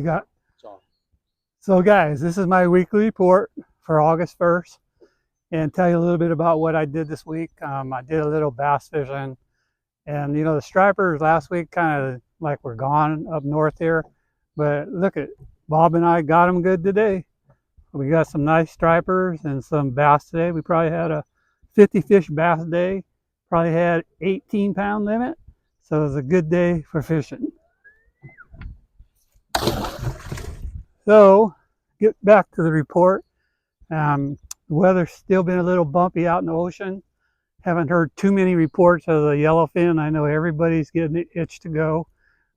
You got so guys, this is my weekly report for August 1st, and tell you a little bit about what I did this week. I did a little bass fishing, and you know the stripers last week kind of like were gone up north here, but look at Bob and I got them good today. We got some nice stripers and some bass today. We probably had a 50 fish bass day, probably had 18-pound limit, so it was a good day for fishing. So, get back to the report. The weather's still been a little bumpy out in the ocean. Haven't heard too many reports of the yellowfin. I know everybody's getting the itch to go,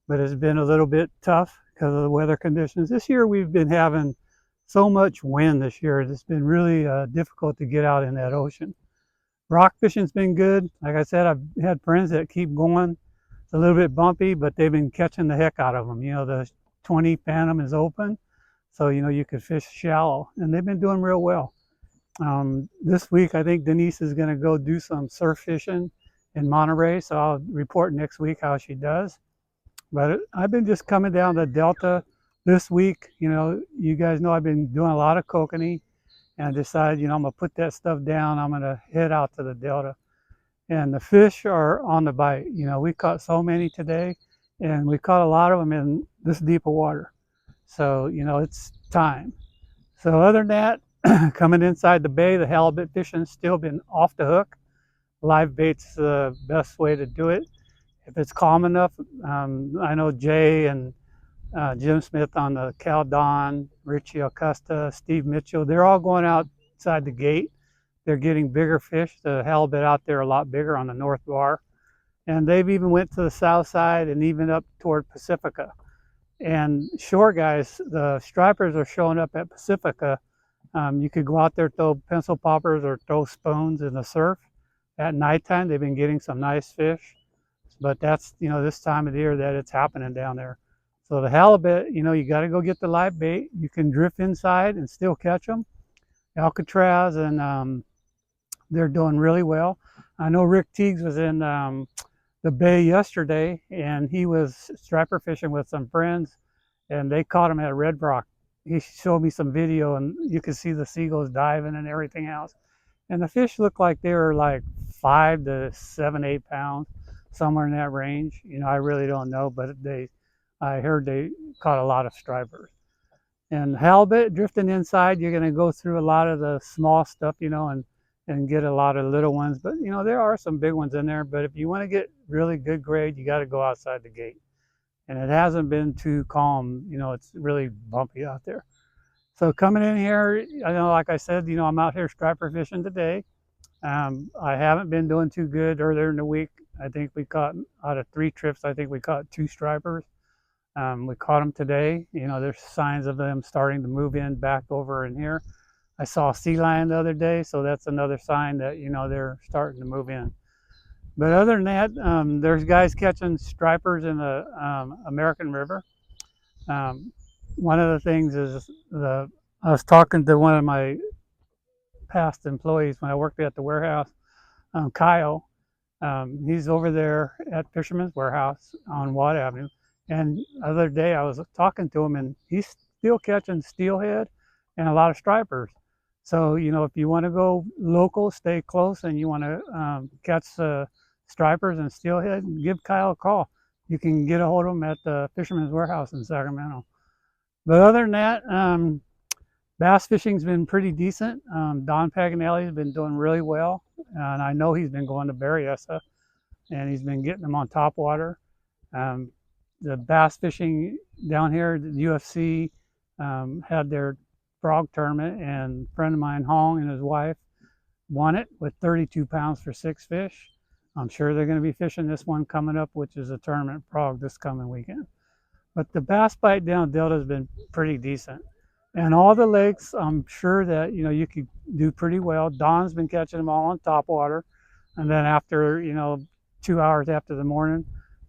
but it's been a little bit tough because of the weather conditions. This year we've been having so much wind this year. It's been really difficult to get out in that ocean. Rock fishing's been good. Like I said, I've had friends that keep going. It's a little bit bumpy, but they've been catching the heck out of them. You know, the 20 Phantom is open. So, you know, you could fish shallow, and they've been doing real well. This week, I think Denise is going to go do some surf fishing in Monterey, so I'll report next week how she does. But I've been just coming down the Delta this week. You know, you guys know I've been doing a lot of kokanee, and I decided, you know, I'm going to put that stuff down. I'm going to head out to the Delta. And the fish are on the bite. You know, we caught so many today, and we caught a lot of them in this deep of water. So, you know, it's time. So other than that, coming inside the bay, the halibut fishing's still been off the hook. Live bait's the best way to do it. If it's calm enough, I know Jay and Jim Smith on the Cal Don, Richie Acosta, Steve Mitchell, they're all going outside the gate. They're getting bigger fish. The halibut out there are a lot bigger on the North Bar. And they've even went to the south side and even up toward Pacifica. And shore guys, the stripers are showing up at Pacifica. You could go out there, throw pencil poppers or throw spoons in the surf. At nighttime, they've been getting some nice fish. But that's, you know, this time of the year that it's happening down there. So the halibut, you know, you got to go get the live bait. You can drift inside and still catch them. Alcatraz, and they're doing really well. I know Rick Teagues was in the bay yesterday, and he was striper fishing with some friends, and they caught him at Red Rock. He showed me some video, and you could see the seagulls diving and everything else. And the fish looked like they were like 5 to 7, 8 pounds, somewhere in that range. You know, I really don't know, but I heard they caught a lot of stripers. And halibut drifting inside, you're going to go through a lot of the small stuff, you know, and get a lot of little ones. But, you know, there are some big ones in there. But if you want to get really good grade, you got to go outside the gate. And it hasn't been too calm. You know, it's really bumpy out there. So coming in here, I know, like I said, you know, I'm out here striper fishing today. I haven't been doing too good earlier in the week. I think we caught, out of 3 trips, I think we caught 2 stripers. We caught them today. You know, there's signs of them starting to move in back over in here. I saw a sea lion the other day, so that's another sign that, you know, they're starting to move in. But other than that, there's guys catching stripers in the American River. One of the things is I was talking to one of my past employees when I worked at the warehouse, Kyle. He's over there at Fisherman's Warehouse on Watt Avenue. And the other day I was talking to him, and he's still catching steelhead and a lot of stripers. So, you know, if you want to go local, stay close, and you want to catch stripers and steelhead, give Kyle a call. You can get a hold of him at the Fisherman's Warehouse in Sacramento. But other than that, bass fishing's been pretty decent. Don Paganelli's been doing really well, and I know he's been going to Berryessa, and he's been getting them on top water. The bass fishing down here, the UFC had their frog tournament, and a friend of mine, Hong, and his wife won it with 32 pounds for 6 fish. I'm sure they're going to be fishing this one coming up, which is a tournament frog this coming weekend. But the bass bite down Delta has been pretty decent. And all the lakes, I'm sure that, you know, you could do pretty well. Don's been catching them all on top water. And then after, you know, 2 hours after the morning,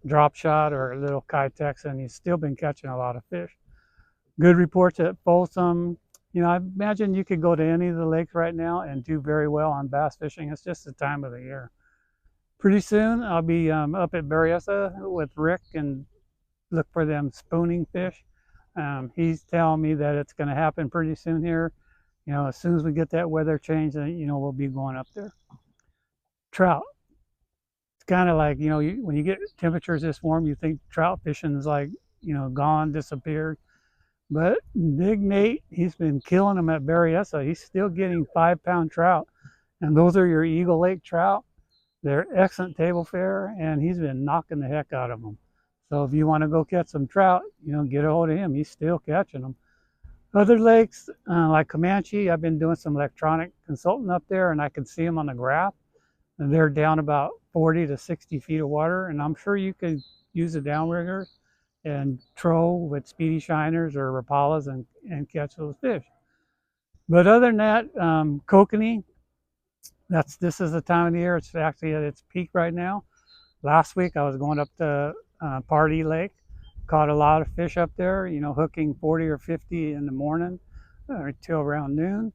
drop shot or a little Kitex, and he's still been catching a lot of fish. Good reports at Folsom. You know, I imagine you could go to any of the lakes right now and do very well on bass fishing. It's just the time of the year. Pretty soon, I'll be up at Berryessa with Rick and look for them spooning fish. He's telling me that it's going to happen pretty soon here. You know, as soon as we get that weather change, then, you know, we'll be going up there. Trout. It's kind of like, you know, when you get temperatures this warm, you think trout fishing is like, you know, gone, disappeared. But Big Nate, he's been killing them at Berryessa. He's still getting 5-pound trout. And those are your Eagle Lake trout. They're excellent table fare, and he's been knocking the heck out of them. So if you want to go catch some trout, you know, get a hold of him. He's still catching them. Other lakes, like Comanche, I've been doing some electronic consulting up there, and I can see them on the graph. And they're down about 40 to 60 feet of water, and I'm sure you could use a downrigger and troll with speedy shiners or rapalas and catch those fish. But other than that, kokanee, this is the time of the year. It's actually at its peak right now. Last week I was going up to Pardee Lake, caught a lot of fish up there, you know, hooking 40 or 50 in the morning until around noon.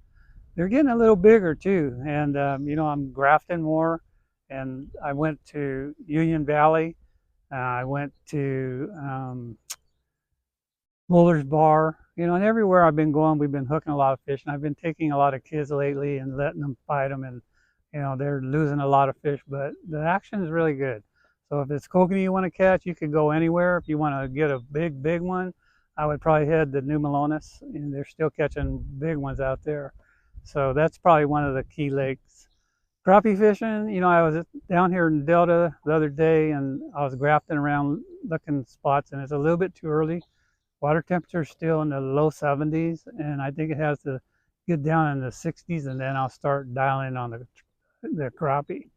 They're getting a little bigger too, and you know, I'm grafting more. And I went to Union Valley. I went to Muller's Bar, you know, and everywhere I've been going, we've been hooking a lot of fish. And I've been taking a lot of kids lately and letting them fight them, and you know, they're losing a lot of fish, but the action is really good. So if it's kokanee you want to catch, you could go anywhere. If you want to get a big one, I would probably head to New Melones, and they're still catching big ones out there. So that's probably one of the key lakes. Crappie fishing, you know, I was down here in Delta the other day, and I was grafting around looking spots, and it's a little bit too early. Water temperature is still in the low 70s, and I think it has to get down in the 60s, and then I'll start dialing on the crappie.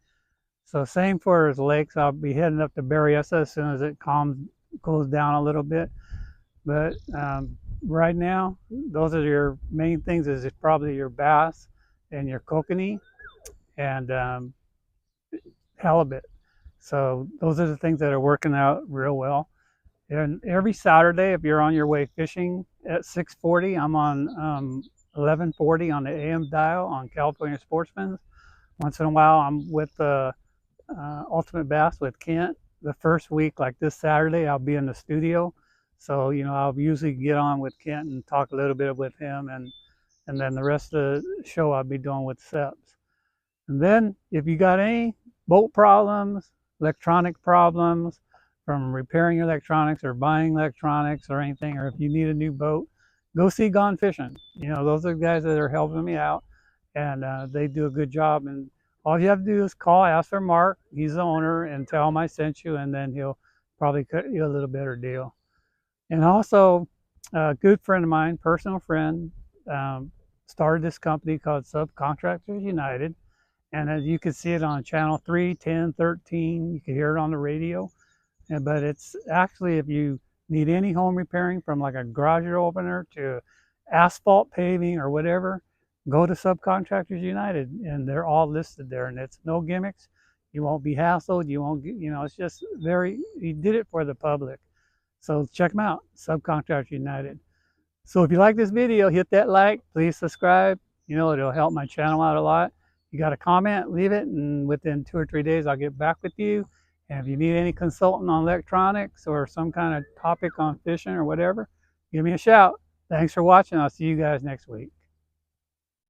So same for his lakes. I'll be heading up to Berryessa as soon as it cools down a little bit. But right now, those are your main things. Is probably your bass and your kokanee and halibut. So those are the things that are working out real well. And every Saturday, if you're on your way fishing at 6:40, I'm on 11:40 on the AM dial on California Sportsman. Once in a while, I'm with Ultimate Bass with Kent. The first week, like this Saturday, I'll be in the studio. So, you know, I'll usually get on with Kent and talk a little bit with him. And then the rest of the show I'll be doing with Seps. And then if you got any boat problems, electronic problems, from repairing your electronics or buying electronics or anything, or if you need a new boat, go see Gone Fishing. You know, those are the guys that are helping me out, and they do a good job. And all you have to do is call, ask for Mark, he's the owner, and tell him I sent you, and then he'll probably cut you a little better deal. And also, a good friend of mine, personal friend, started this company called Subcontractors United. And as you can see it on channel 3, 10, 13, you can hear it on the radio. But it's actually, if you need any home repairing, from like a garage door opener to asphalt paving or whatever, go to Subcontractors United, and they're all listed there, and it's no gimmicks. You won't be hassled. You won't get, you know, it's just he did it for the public. So check them out, Subcontractors United. So if you like this video, hit that like, please subscribe. You know, it'll help my channel out a lot. You got a comment, leave it, and within 2 or 3 days, I'll get back with you. And if you need any consulting on electronics or some kind of topic on fishing or whatever, give me a shout. Thanks for watching. I'll see you guys next week.